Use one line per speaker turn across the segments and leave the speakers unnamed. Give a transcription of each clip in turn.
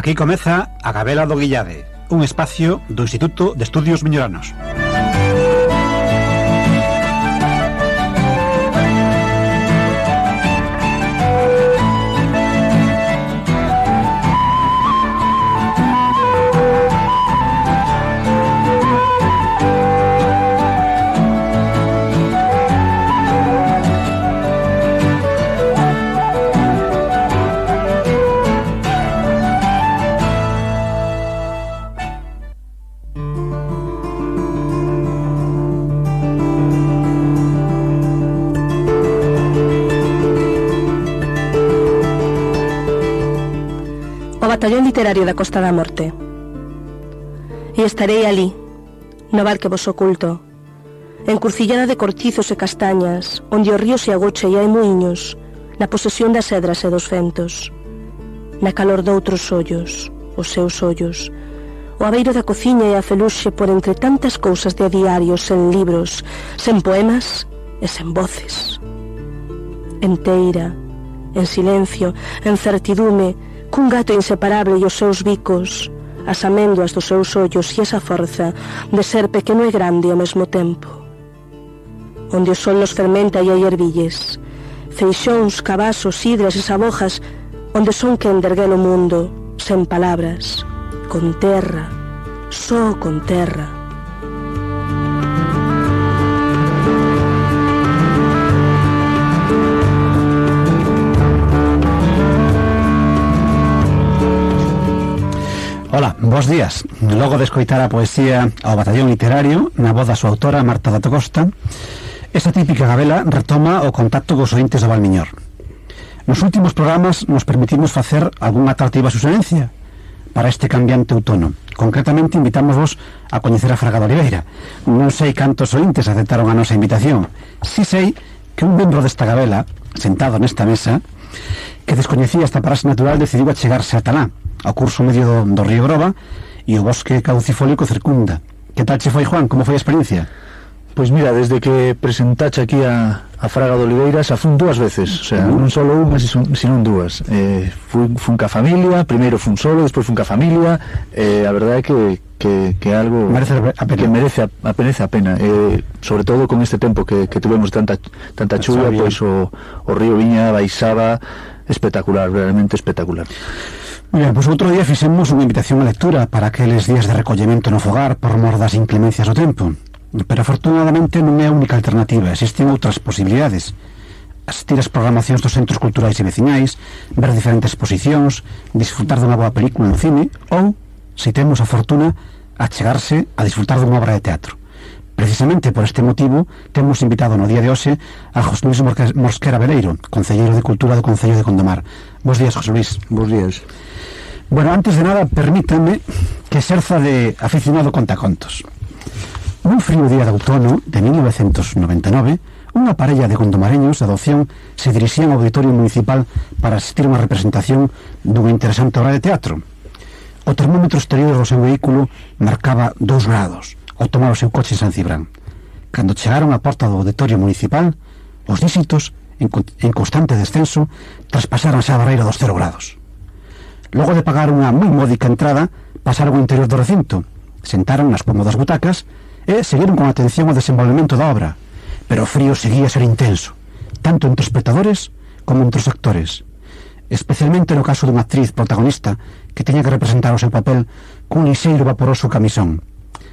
Aquí comeza a Gabela do Guillade, un espacio do Instituto de Estudios Miñoranos.
Batallón literario da Costa da Morte. E estarei ali, no val que vos oculto, encrucillada de cortizos e castañas, onde o río se agocha e hai muiños, na posesión das edras e dos ventos, na calor doutros ollos, os seus ollos, o abeiro da cociña e a feluxe por entre tantas cousas de a diario, sen libros, sen poemas e sen voces. Enteira, en silencio, en certidume, cun gato inseparable e os seus bicos, as améndoas dos seus ollos e esa forza de ser pequeno e grande ao mesmo tempo. Onde o sol nos fermenta e hai ervilles, feixóns, cabazos, sidras e sabojas, onde son quen de erguer o mundo, sen palabras, con terra, só con terra.
Ola, bons días. Logo de escoitar a poesía ao Batallón Literario, na voz da súa autora, Marta Datocosta, esa típica Gabela retoma o contacto cos ointes do Valmiñor. Nos últimos programas nos permitimos facer algunha atractiva suxerencia para este cambiante outono. Concretamente, invitámosvos a coñecer a Fraga de Oliveira. Non sei cantos ointes aceptaron a nosa invitación. Si sei que un membro desta Gabela, sentado nesta mesa, que descoñecía esta parase natural, decidiu achegarse ata lá, ao curso medio do río Groba, e o bosque caducifólico circunda. Que tal che foi, Juan? Como foi a experiencia?
Pois mira, desde que presentache aquí a Fraga de Oliveira xa fun dúas veces, o sea, non solo unha, sino dúas. Fun ca familia, primeiro fun solo, despois fun ca familia, a verdade é que é algo que merece a pena, sobre todo con este tempo que tuvemos tanta chuvia, pois o río viña, baixaba, espectacular, realmente espectacular.
Moi ben, pois outro día fixemos unha invitación a lectura para aqueles días de recollemento no fogar por mor das inclemencias do tempo, pero afortunadamente non é a única alternativa. Existen outras posibilidades: asistir ás programacións dos centros culturais e veciñais, ver diferentes exposicións, disfrutar dunha boa película no cine, ou, se temos a fortuna, achegarse a disfrutar dunha obra de teatro. Precisamente por este motivo temos invitado no día de hoxe a José Luis Mosquera Veleiro, concelleiro de Cultura do Concello de Gondomar. Bos días, José Luis.
Bos días.
Bueno, antes de nada, permítame que exerza de aficionado contacontos. Un frío día de outono de 1999, unha parella de gondomareños de adopción se dirixían ao auditorio municipal para asistir a unha representación dunha interesante obra de teatro. O termómetro exterior do seu vehículo marcaba 2 grados ao tomar o seu coche en San Cibrán. Cando chegaron á porta do auditorio municipal, os díxitos, en constante descenso, traspasaron xa a barreira dos 0 grados. Logo de pagar unha moi módica entrada, pasaron ao interior do recinto, sentaron nas cómodas butacas e seguiron con atención ao desenvolvemento da obra, pero o frío seguía a ser intenso, tanto entre espectadores como entre os actores, especialmente no caso dunha actriz protagonista que tiña que representar o seu papel cun lixeiro vaporoso camisón.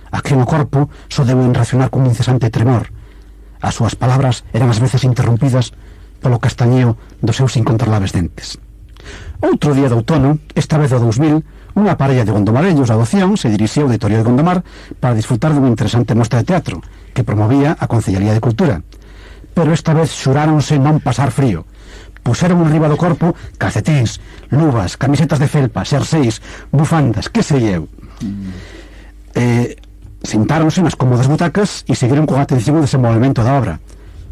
A que no corpo só deben reaccionar cun incesante tremor. As súas palabras eran ás veces interrompidas polo castañeo dos seus incontrolables dentes. Outro día de outono, esta vez do 2000, unha parella de gondomareños de adopción se dirixía ao auditorio de Gondomar para disfrutar dunha interesante mostra de teatro que promovía a Concellaría de Cultura. Pero esta vez xuráronse non pasar frío. Puseron enriba do corpo calcetíns, luvas, camisetas de felpa, xerseis, bufandas, que sei eu. Sentáronse nas cómodas butacas e seguiron con atención o desenvolvemento da obra.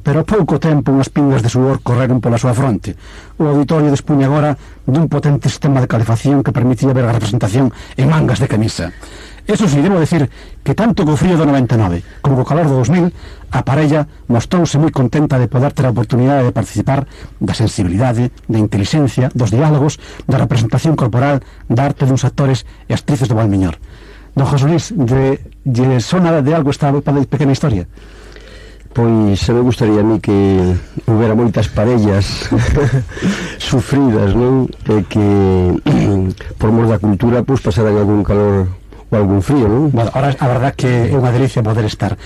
Pero a pouco tempo unhas pingas de suor correron pola súa fronte. O auditorio dispunha agora dun potente sistema de calefacción que permitía ver a representación en mangas de camisa. Eso sí, debo decir que tanto co frío do 99 como co calor do 2000, a parella mostrouse moi contenta de poder ter a oportunidade de participar da sensibilidade, da inteligencia, dos diálogos, da representación corporal, da arte duns actores e actrices do Valmiñor. Don José Luis, lle sona de algo esta pequena historia?
Pois se me gustaría a mí que houbera moitas parellas sufridas, non? E que por mor da cultura pois pasaran algún calor ou algún frío, non?
Bueno, ahora a verdad que é unha delicia poder estar.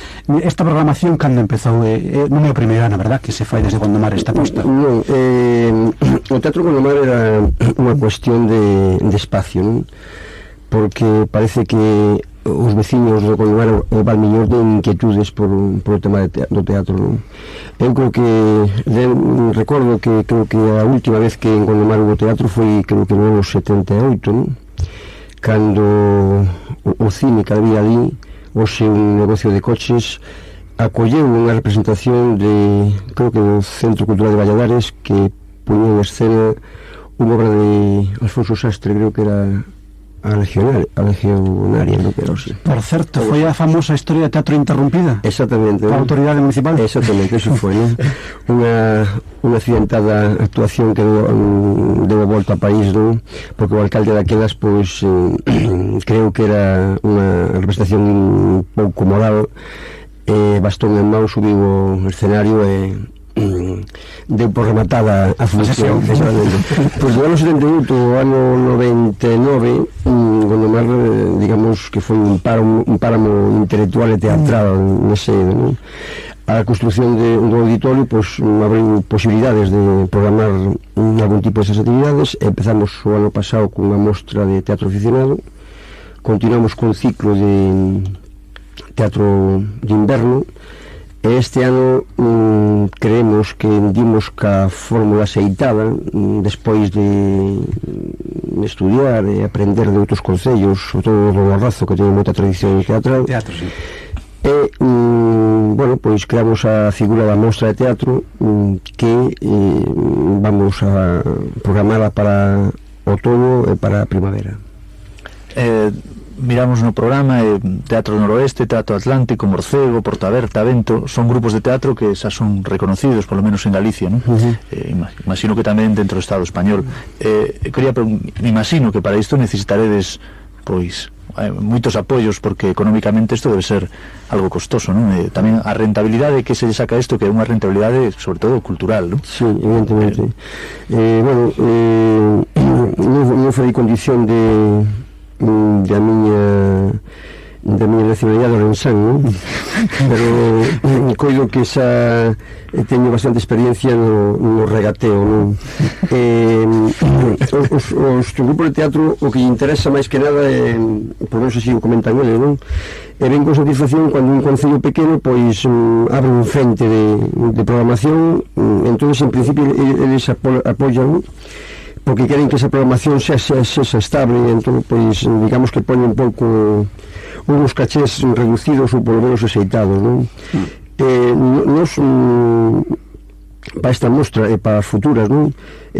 Esta programación cando empezou, non é o primeiro ano, verdad, que se fai desde Gondomar esta posta?
Non, o Teatro Gondomar era unha cuestión de espacio, non? Porque parece que os veciños do Gondomar e Valmiñor ten inquietudes por o tema do teatro, non? Eu creo que recordo que creo que a última vez que en Gondomar hubo teatro foi creo que no ano 78, non? Cando o cine que había ali, hoxe un negocio de coches, acolleu unha representación de, creo que do Centro Cultural de Valladares, que poñía en escena unha obra de Alfonso Sastre, creo que era a Legionaria, creo que era así.
Por certo, foi a famosa historia de Teatro Interrumpida?
Exactamente.
A autoridade municipal?
Exactamente, eso foi, non? Unha accidentada actuación que deu a volta ao país, non? Porque o alcalde daquelas, pois, creo que era unha representación un pouco moral, bastón en mão, subiu ao escenario e deu por rematada a función. Pois do ano 78 ao ano 99 Gondomar, digamos que foi un páramo intelectual e teatral nese, non? A construción do auditorio pois abriu posibilidades de programar algún tipo desas actividades. Empezamos o ano pasado cunha mostra de teatro aficionado, continuamos con ciclo de teatro de inverno. Este ano creemos que dimos ca fórmula aceitada despois de estudiar e aprender de outros concellos, sobre todo do Barrazo, que ten moita tradición teatral.
Teatro, sí.
E, bueno, pois creamos a figura da mostra de teatro que vamos a programala para outono e para a primavera.
Miramos no programa Teatro Noroeste, Teatro Atlántico, Morcego, Portaberta, Vento, son grupos de teatro que xa son reconocidos, polo menos en Galicia, non? Imagino que tamén dentro do Estado español. Me imagino que para isto necesitaredes pois moitos apoios, porque económicamente isto debe ser algo costoso, non? Tamén a rentabilidade que se lle saca isto, que é unha rentabilidade sobre todo cultural, non?
Sí, evidentemente. Bueno, non foi condición da miña nacionalidade orensán, non? Pero coido que xa teño bastante experiencia no regateo, non? Os grupos de teatro o que lle interesa máis que nada é, por menos así o comentan ele, non? E ven con satisfacción cando un concello pequeno pois abre un frente de programación. Entonces en principio eles apoyan, porque queren que esa programación xa estable, e entón, pois, digamos que poñen un pouco uns cachés reducidos ou polo menos aceitados, non? Nos para esta mostra e para as futuras, non?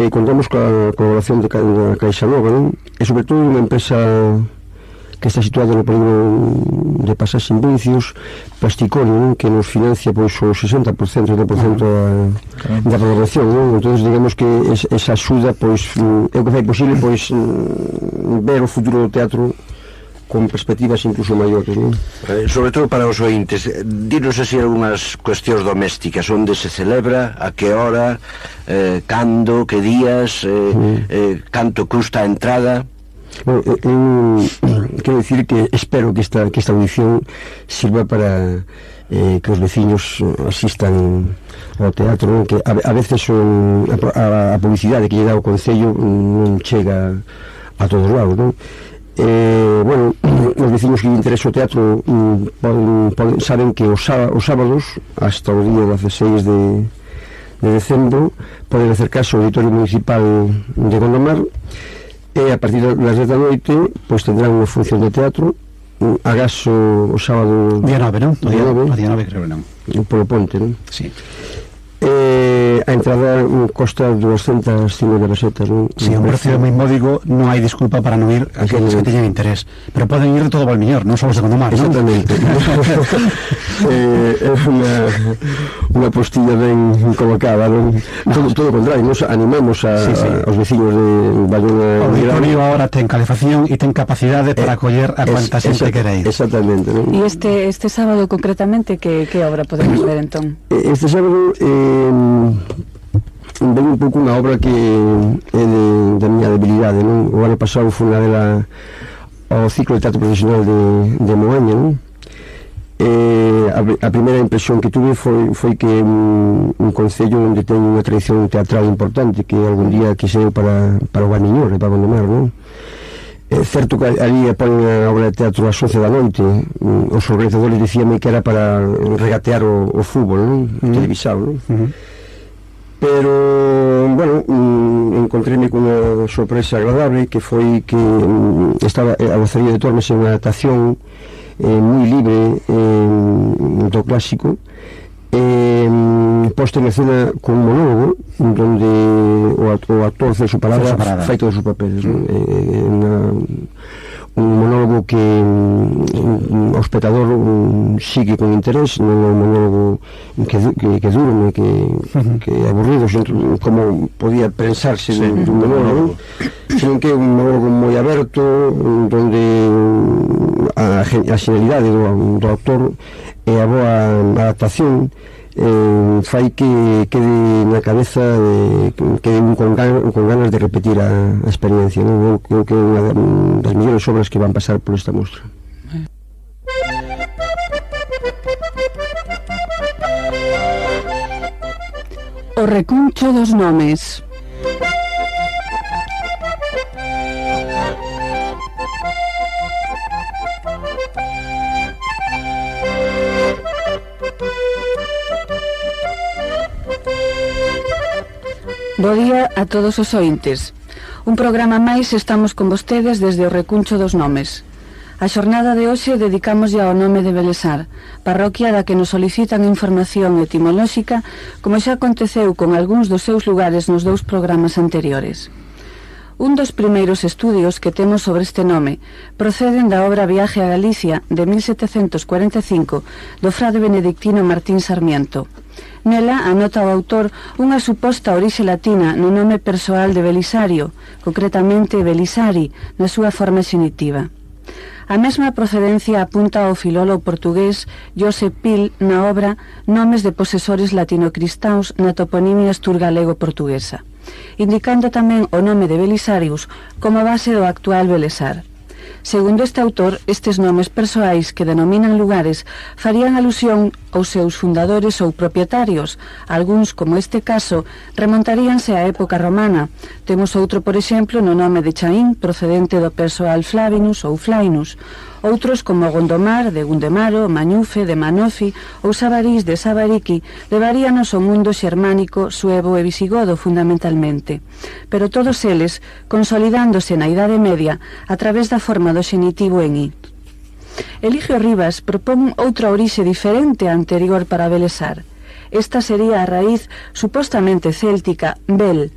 Contamos coa colaboración da Caixa Nova, non? E sobre todo unha empresa que está situada no polígono de Pasás sin Vicios, Plasticorio, non? Que nos financia pois o 60% da programación, non? Entonces digamos que esa axuda pois é o que fai posible pois ver o futuro do teatro con perspectivas incluso maiores, non?
Sobre todo para os ointes, dinos así algunhas cuestións domésticas, onde se celebra, a que hora, cando, que días, canto custa a entrada.
Bueno, quero dicir que espero que esta audición sirva para que os veciños asistan ao teatro, que a veces a publicidade que lle dá o Concello non chega a todos lados, non? Bueno, os veciños que lle interesa o teatro saben que os sábados hasta o día 16 de decembro poden acercarse ao Auditorio Municipal de Gondomar, e a partir das 10 da noite pois tendrán unha función de teatro agás o sábado
día 9, non? O día 9 creo que non,
polo ponte, non?
Sí.
a entrada costa 205 pesetas, non?
Si un precio moi módico, non hai disculpa para non ir a aqueles que teñen interés, pero poden ir de todo Valmiñor, non só o segundo mar, non?
Exactamente. É unha postilla ben colocada, non? Todo o contrario, nos animamos aos veciños de Bayona.
O auditorio agora ten calefacción e ten capacidade para acoller a cuanta xente quere ir.
Exactamente, non?
E este sábado concretamente que obra podemos ver entón?
Este sábado ven un pouco unha obra que é da miña debilidade, non? O ano pasado foi unha dela ao ciclo de teatro profesional de Moaña, non? A primeira impresión que tuve foi que un concello onde ten unha tradición teatral importante que algún día quixeu para o Valmiñor e para Gondomar, non? É certo que ali ponen a obra de teatro ás 11 da noite. Os organizadores dicíame que era para regatear o fútbol, non? Televisado, non? Pero, bueno, encontréme con unha sorpresa agradable que foi que estaba a Vocería de Tormes en unha adaptación moi libre do clásico, posta en escena con un monólogo donde o actor fai su palabra, fai todos os papeles, un monólogo que o espectador sigue con interés, non é un monólogo que durme, que é aburrido, como podía pensarse dun monólogo, sino que é un monólogo moi aberto, donde a genialidade do autor e a boa adaptación fai que quede na cabeza, quede con ganas de repetir a experiencia, non? Eu creo que é unha das mellores obras que van pasar por esta mostra.
O recuncho dos nomes. Bo día a todos os ointes. Un programa máis estamos con vostedes desde o recuncho dos nomes. A xornada de hoxe dedicámoslle ao nome de Belesar, parroquia da que nos solicitan información etimolóxica, como xa aconteceu con algúns dos seus lugares nos dous programas anteriores. Un dos primeiros estudios que temos sobre este nome proceden da obra Viaje a Galicia de 1745 do frade benedictino Martín Sarmiento. Nela anota o autor unha suposta orixe latina no nome persoal de Belisario, concretamente Belisari, na súa forma xenitiva. A mesma procedencia apunta ao filólogo portugués Josep Pil na obra Nomes de posesores latinocristaus na toponimia asturgalego-portuguesa, indicando tamén o nome de Belisarius como base do actual Belesar. Segundo este autor, estes nomes persoais que denominan lugares farían alusión aos seus fundadores ou propietarios. Algúns, como este caso, remontaríanse á época romana. Temos outro, por exemplo, no nome de Chaín, procedente do persoal Flavinus ou Flainus. Outros, como Gondomar, de Gundemaro, Mañufe, de Manofi, ou Sabarís, de Sabariqui, levaríanos ao mundo xermánico, suevo e visigodo, fundamentalmente. Pero todos eles consolidándose na Idade Media a través da forma do xenitivo en I. Eligio Rivas propón outra orixe diferente á anterior para Belesar. Esta sería a raíz supostamente céltica, bel,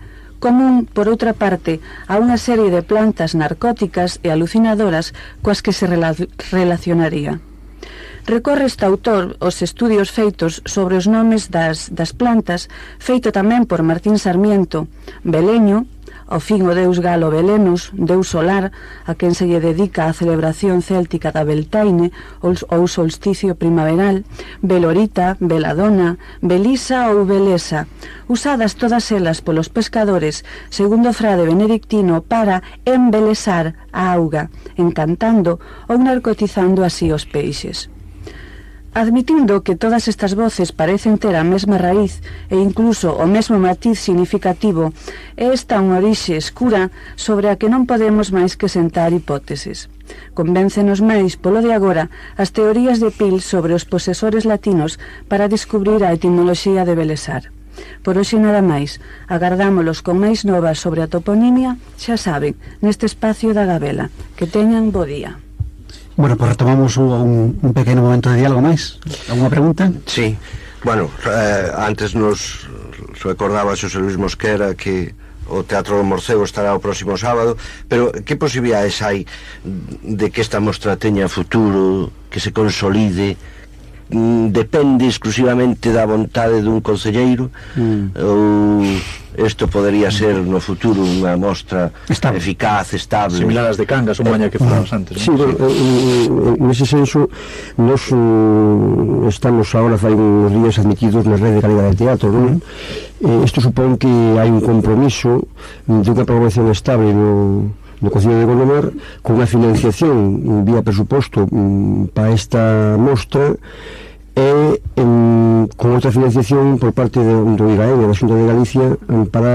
común, por outra parte, a unha serie de plantas narcóticas e alucinadoras coas que se relacionaría. Recorre este autor os estudios feitos sobre os nomes das plantas, feito tamén por Martín Sarmiento, Beleño, ao fin o deus galo Belenus, deus solar, a quen se lle dedica a celebración céltica da Beltaine ou solsticio primaveral, Belorita, Beladona, Belisa ou Belesa, usadas todas elas polos pescadores, segundo o frade benedictino, para embelesar a auga, encantando ou narcotizando así os peixes. Admitindo que todas estas voces parecen ter a mesma raíz e incluso o mesmo matiz significativo, é esta unha orixe escura sobre a que non podemos máis que sentar hipóteses. Convéncenos máis, polo de agora, as teorías de Pil sobre os posesores latinos para descubrir a etimoloxía de Belesar. Por hoxe nada máis, agardámolos con máis novas sobre a toponimia, xa saben, neste espacio da Gabela. Que teñan bo día.
Bueno, pues retomamos un pequeno momento de diálogo máis. Alguna pregunta?
Sí, bueno, antes nos recordaba Xosé Luis Mosquera que o Teatro do Morcego estará o próximo sábado, pero que posibilidades hai de que esta mostra teña futuro, que se consolide? Depende exclusivamente da vontade dun concelleiro ou isto podería ser no futuro unha mostra eficaz, estable,
similar ás de Cangas, un maña que falamos antes,
sí, bueno, nese senso nos estamos agora fai uns días admitidos na rede de calidad de teatro, non? Isto supón que hai un compromiso de unha programación estable no Concello de Gondomar, con unha financiación vía presuposto para esta mostra e con outra financiación por parte do IGAE, da Xunta de Galicia, para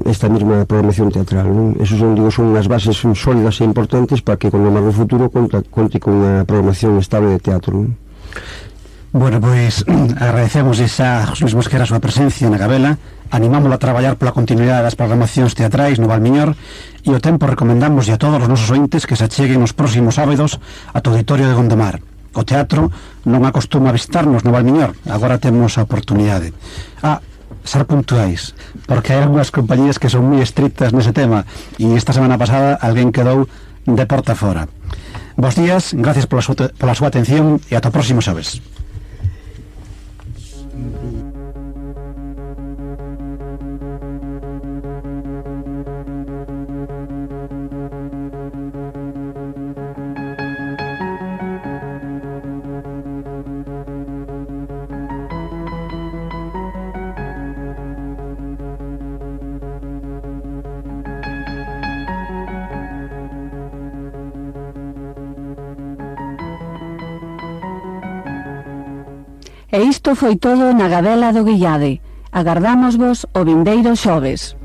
esta mesma programación teatral, non? Esos son as bases sólidas e importantes para que Gondomar no futuro conte con unha programación estable de teatro, non?
Bueno, pois agradecemos a José Luis Mosquera a súa presencia na Gabela, animámoslo a traballar pola continuidade das programacións teatrais no Valmiñor e o tempo recomendamos a todos os nosos ointes que se acheguen os próximos sábados ao auditorio de Gondomar. O teatro non acostuma a visitarnos no Valmiñor, agora temos a oportunidade. Ser puntuais, porque hai algunhas compañías que son moi estrictas nese tema e esta semana pasada alguén quedou de porta fora. Bos días, gracias pola súa atención e ata o próximo xoves.
E isto foi todo na Gabela do Guillade. Agardámosvos o vindeiro xoves.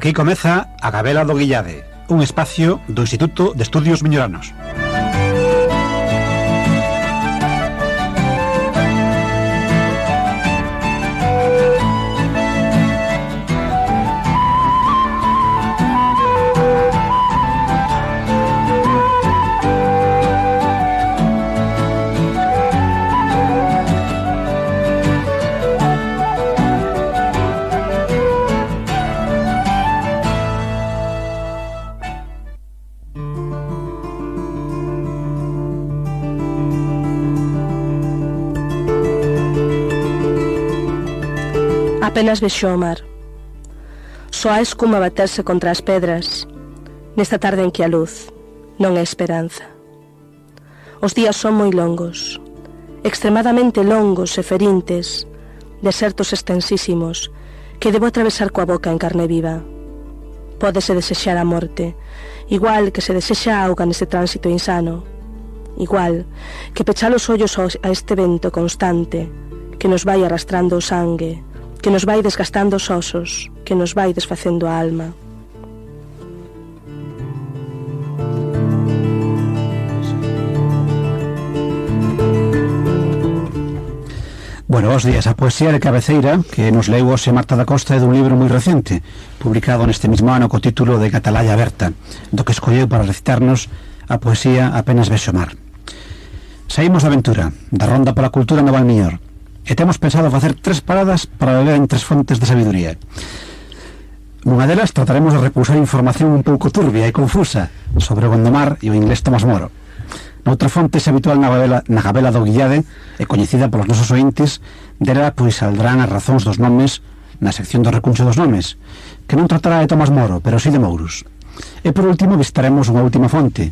Aquí comeza a Gabela do Guillade, un espacio do Instituto de Estudios Miñoranos.
Apenas vexo o mar. Só a escuma baterse contra as pedras nesta tarde en que a luz non é esperanza. Os días son moi longos, extremadamente longos e ferintes, desertos extensísimos que debo atravesar coa boca en carne viva. Pódese desexar a morte, igual que se desexa a auga neste tránsito insano, igual que pechar os ollos a este vento constante que nos vai arrastrando o sangue, que nos vai desgastando os osos, que nos vai desfacendo a alma.
Bueno, os días, a poesía de cabeceira que nos leu hoxe Marta da Costa é dun libro moi recente, publicado neste mismo ano co título de Catalaya Aberta, do que escolleu para recitarnos a poesía Apenas vexo o mar. Saímos da aventura, da ronda pola cultura no Valmiñor, e temos pensado facer 3 paradas para beber en 3 fontes de sabiduría. Nunha delas trataremos de repousar información un pouco turbia e confusa sobre o Gondomar e o inglés Tomás Moro. Noutra fonte habitual na Gabela do Guillade e coñecida polos nosos ointes, dela pois saldrán as razóns dos nomes na sección do recuncho dos nomes, que non tratará de Tomás Moro, pero si de Mouros. E por último visitaremos unha última fonte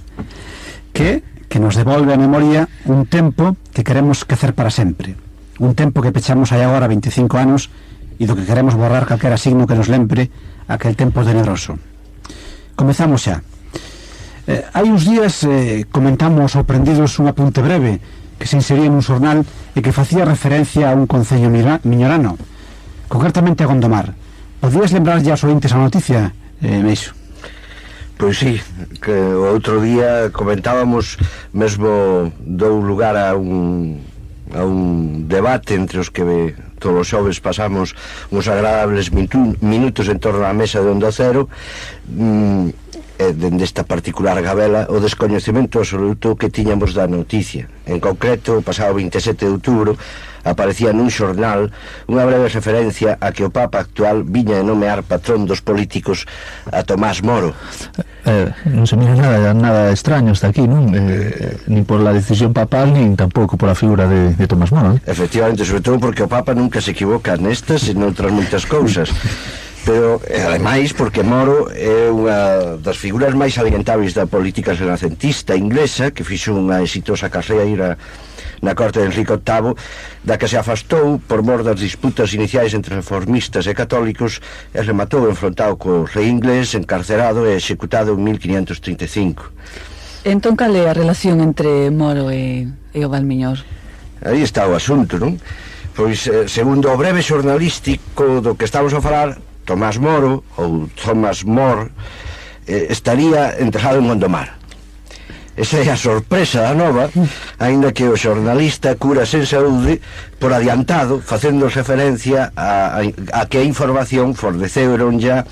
que nos devolve a memoria un tempo que queremos quecer para sempre. Un tempo que pechamos hai agora 25 anos e do que queremos borrar calquera signo que nos lembre aquel tempo tenebroso. Comezamos xa. Hai uns días comentamos sorprendidos un apunte breve que se insería nun xornal e que facía referencia a un concello miñorano, concretamente a Gondomar. Podías lembrar ya aos ointes a noticia, Meixo?
Pois sí, que o outro día comentábamos, mesmo dou lugar a un debate entre os que todos os xoves pasamos uns agradables minutos en torno á mesa de Onda Cero, dende esta particular gabela, o descoñecemento absoluto que tiñamos da noticia. En concreto, o pasado 27 de outubro aparecía nun xornal unha breve referencia a que o Papa actual viña de nomear patrón dos políticos a Tomás Moro.
Non se mira nada extraño hasta aquí, non? Nin por la decisión papal, nin tampouco por a figura de Tomás Moro, non?
Efectivamente, sobre todo porque o Papa nunca se equivoca nestas e noutras moitas cousas. Pero, ademais, porque Moro é unha das figuras máis salientables da política renacentista inglesa, que fixo unha exitosa carreira na corte de Enrique VIII, da que se afastou por mor das disputas iniciais entre reformistas e católicos, e rematou enfrontado co rei inglés, encarcerado e executado en 1535.
Entón, cal é a relación entre Moro e o Valmiñor?
Aí está o asunto, non? Pois, segundo o breve xornalístico do que estamos a falar, Tomás Moro, ou Thomas More, estaría enterrado en Gondomar. Esa é a sorpresa da nova, aínda que o xornalista cura sen saúde por adiantado, facendo referencia a que a información forneceron ya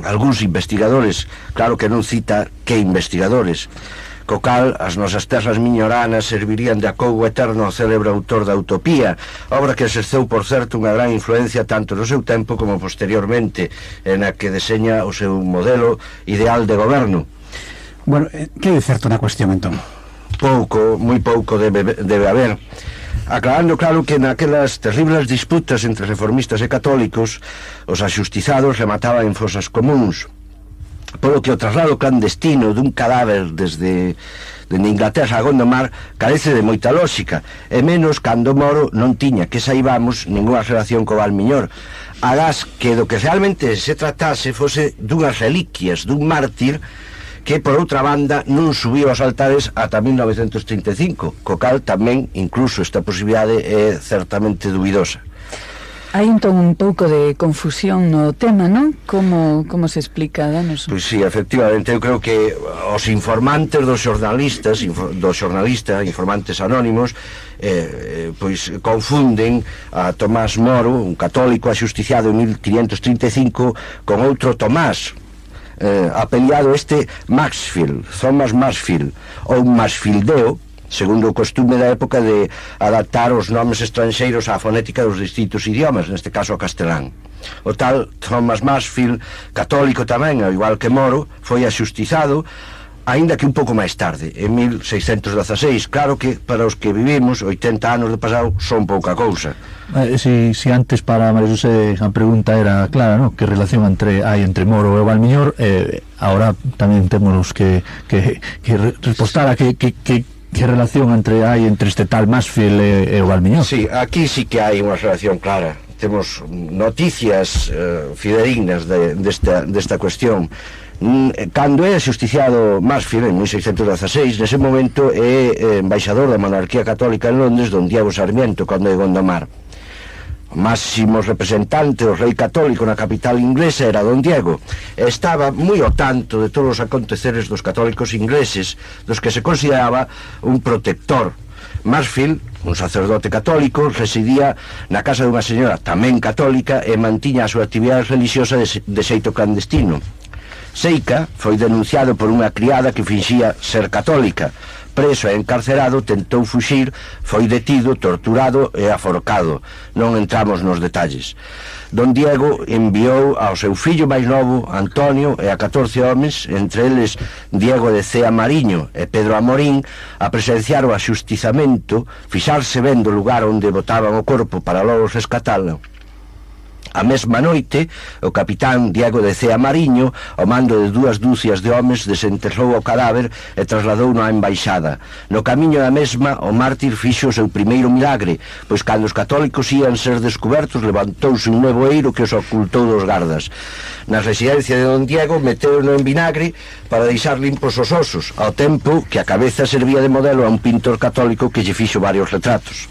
algúns investigadores. Claro que non cita que investigadores, co cal as nosas terras miñoranas servirían de acougo eterno ao célebre autor da Utopía, obra que exerceu, por certo, unha gran influencia tanto no seu tempo como posteriormente, en a que deseña o seu modelo ideal de goberno.
Bueno, que é certo na cuestión, entón?
Pouco, moi pouco debe haber, aclarando claro que naquelas terribles disputas entre reformistas e católicos os axustizados remataban en fosas comuns, polo que o traslado clandestino dun cadáver desde Inglaterra a Gondomar carece de moita lógica, e menos cando Moro non tiña, que saibamos, ninguna relación co Valmiñor, agás que do que realmente se tratase fose dunhas reliquias dun mártir que, por outra banda, non subiu aos altares ata 1935, co cal tamén, incluso, esta posibilidade é certamente dubidosa.
Hai entón un pouco de confusión no tema, non? Como se explica, danos?
Pois sí, efectivamente, eu creo que os informantes dos xornalistas, informantes anónimos, pois confunden a Tomás Moro, un católico axusticiado en 1535, con outro Tomás, apeliado Maxfield, Thomas Maxfield, ou Maxfildeo, segundo o costume da época de adaptar os nomes estranxeiros á fonética dos distintos idiomas, neste caso o castelán. O tal Thomas Maxfield, católico tamén, ao igual que Moro, foi axustizado, aínda que un pouco máis tarde, en 1616. Claro que para os que vivimos 80 anos de pasado son pouca cousa.
Si antes para María José a pregunta era clara, ¿no? Que relación hai entre Moro e o Valmiñor, ahora tamén temos que respostar a que relación hai entre este tal Maxfield e o Valmiñor.
Sí, aquí sí que hai unha relación clara. Temos noticias fidedignas desta cuestión. Cando é axusticiado Maxfield en 1616, nese momento é embaixador da monarquía católica en Londres don Diego Sarmiento, conde de Gondomar. O máximo representante, o rei católico na capital inglesa era don Diego, e estaba moi ao tanto de todos os aconteceres dos católicos ingleses, dos que se consideraba un protector. Maxfield, un sacerdote católico, residía na casa dunha señora tamén católica e mantiña a súa actividade religiosa de xeito clandestino. Seica foi denunciado por unha criada que finxía ser católica. Preso e encarcerado, tentou fuxir, foi detido, torturado e aforcado. Non entramos nos detalles. Don Diego enviou ao seu fillo máis novo, Antonio, e a 14 homes, entre eles Diego de Cea Mariño e Pedro Amorín, a presenciar o axustizamento, fixarse ben do lugar onde botaban o corpo para logo rescatalo. A mesma noite, o capitán Diego de Cea Mariño, ao mando de 2 dúcias de homes, desenterrou o cadáver e trasladouno á embaixada. No camiño da mesma, o mártir fixo o seu primeiro milagre, pois cando os católicos ían ser descubertos, levantouse un nevoeiro que os ocultou dos gardas. Na residencia de don Diego, meteuno en vinagre para deixar limpos os osos, ao tempo que a cabeza servía de modelo a un pintor católico que lle fixo varios retratos.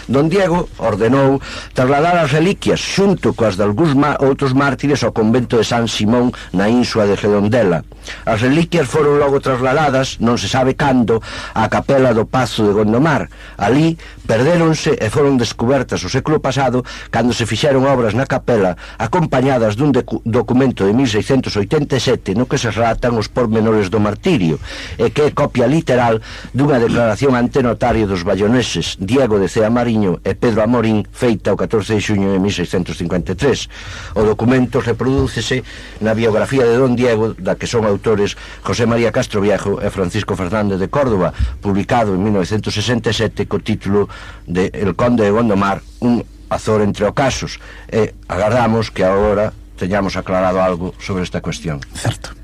Don Diego ordenou trasladar as reliquias xunto coas de algúns outros mártires ao convento de San Simón na ínsula de Redondela. As reliquias foron logo trasladadas, non se sabe cando, á capela do Pazo de Gondomar. Ali perdéronse e foron descubertas o século pasado cando se fixeron obras na capela acompañadas dun documento de 1687 no que se relatan os pormenores do martirio e que é copia literal dunha declaración ante notario dos bayoneses Diego de Cea Mariño e Pedro Amorín, feita o 14 de xuño de 1653. O documento reprodúcese na biografía de don Diego, da que son autores José María Castroviejo e Francisco Fernández de Córdoba, publicado en 1967 co título de El Conde de Gondomar, un azor entre ocasos, e agardamos que agora teñamos aclarado algo sobre esta cuestión.
Certo.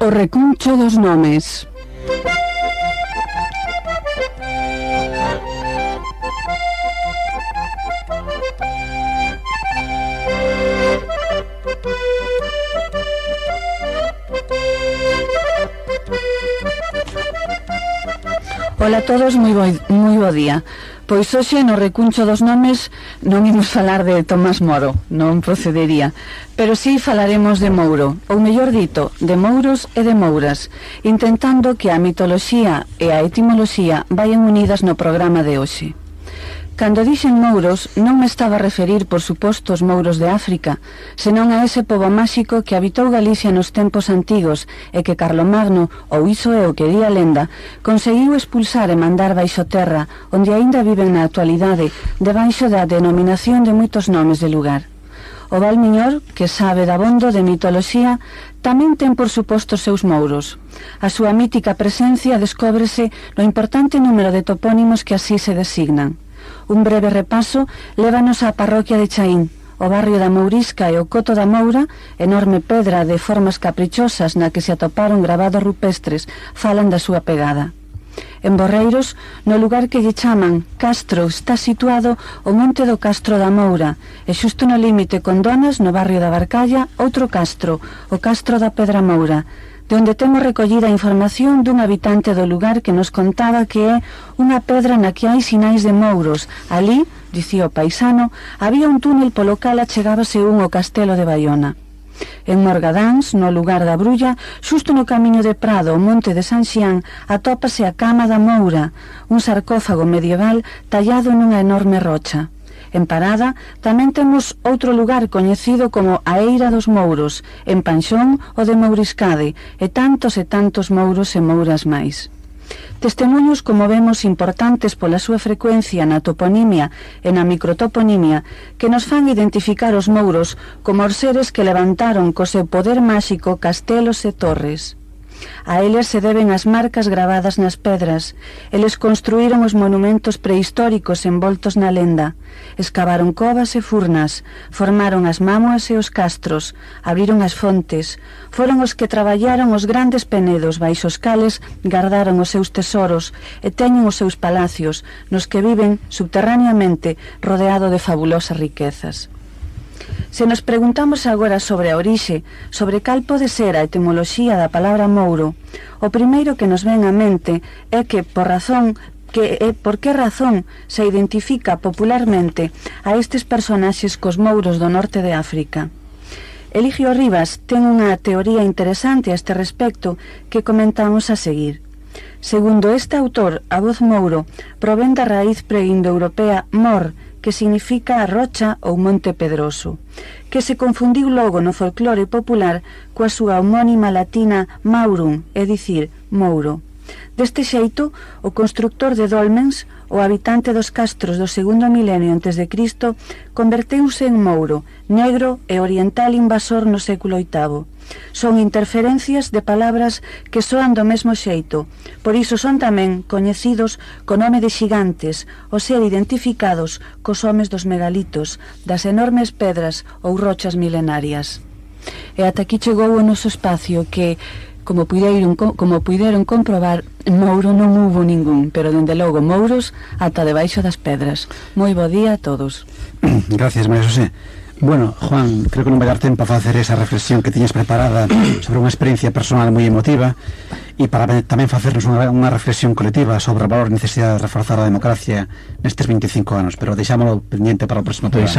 O recuncho dos nomes. Ola a todos, moi bo día. Pois hoxe no recuncho dos nomes non imos falar de Tomás Moro, non procedería, pero sí falaremos de Mouro, ou mellor dito, de Mouros e de Mouras, intentando que a mitoloxía e a etimoloxía vayan unidas no programa de hoxe. Cando dixen Mouros, non me estaba a referir, por suposto, os Mouros de África, senón a ese pobo máxico que habitou Galicia nos tempos antigos e que Carlomagno, ou iso é o que di a lenda, conseguiu expulsar e mandar baixo terra, onde aínda viven na actualidade, debaixo da denominación de moitos nomes de lugar. O Val Miñor, que sabe dabondo de mitoloxía, tamén ten por suposto os seus mouros. A súa mítica presencia descóbrese no importante número de topónimos que así se designan. Un breve repaso lévanos á parroquia de Chaín, o barrio da Mourisca e o Coto da Moura, enorme pedra de formas caprichosas na que se atoparon gravados rupestres, falan da súa pegada. En Borreiros, no lugar que lle chaman Castro, está situado o monte do Castro da Moura, e xusto no límite con Donas, no barrio da Barcalla, outro castro, o Castro da Pedra Moura, de onde temos recollida a información dun habitante do lugar que nos contaba que é unha pedra na que hai sinais de mouros. Ali, dicía o paisano, había un túnel polo cal achegábase un ao castelo de Baiona. En Morgadáns, no lugar da Brulla, xusto no camiño de Prado, o monte de San Xián, atópase a Cama da Moura, un sarcófago medieval tallado nunha enorme rocha. En Parada tamén temos outro lugar coñecido como a Eira dos Mouros, en Panxón o de Mouriscade, e tantos mouros e mouras máis. Testemunhos, como vemos, importantes pola súa frecuencia na toponimia e na microtoponimia, que nos fan identificar os mouros como os seres que levantaron co seu poder máxico castelos e torres. A eles se deben as marcas gravadas nas pedras. Eles construíron os monumentos prehistóricos envoltos na lenda. Escavaron covas e furnas, formaron as mámoas e os castros, abriron as fontes. Foron os que traballaron os grandes penedos baixo os cales, gardaron os seus tesoros e teñen os seus palacios, nos que viven subterraneamente rodeado de fabulosas riquezas. Se nos preguntamos agora sobre a orixe, sobre cal pode ser a etimoloxía da palabra mouro, o primeiro que nos ven á mente é que por que razón se identifica popularmente a estes personaxes cos mouros do norte de África. Eligio Rivas ten unha teoría interesante a este respecto que comentamos a seguir. Segundo este autor, a voz mouro provén da raíz preindoeuropea mor, que significa a rocha ou monte pedroso, que se confundiu logo no folclore popular coa súa homónima latina maurum, é dicir, mouro. Deste xeito, o constructor de dolmens, o habitante dos castros do segundo milenio antes de Cristo, converteuse en mouro, negro e oriental invasor no século VIII. Son interferencias de palabras que soan do mesmo xeito, por iso son tamén coñecidos co nome de xigantes, ao ser identificados cos homes dos megalitos, das enormes pedras ou rochas milenarias. E ata aquí chegou o noso espacio que, como puideron comprobar, mouro non hubo ningún, pero dende logo mouros ata debaixo das pedras. Moi bo día a todos.
Gracias, María José. Bueno, Juan, creo que non vai dar tempo a facer esa reflexión que tiñas preparada sobre unha experiencia personal moi emotiva e para tamén facernos unha reflexión colectiva sobre o valor e necesidade de reforzar a democracia nestes 25 anos, pero deixámoslo pendiente para o próximo programa.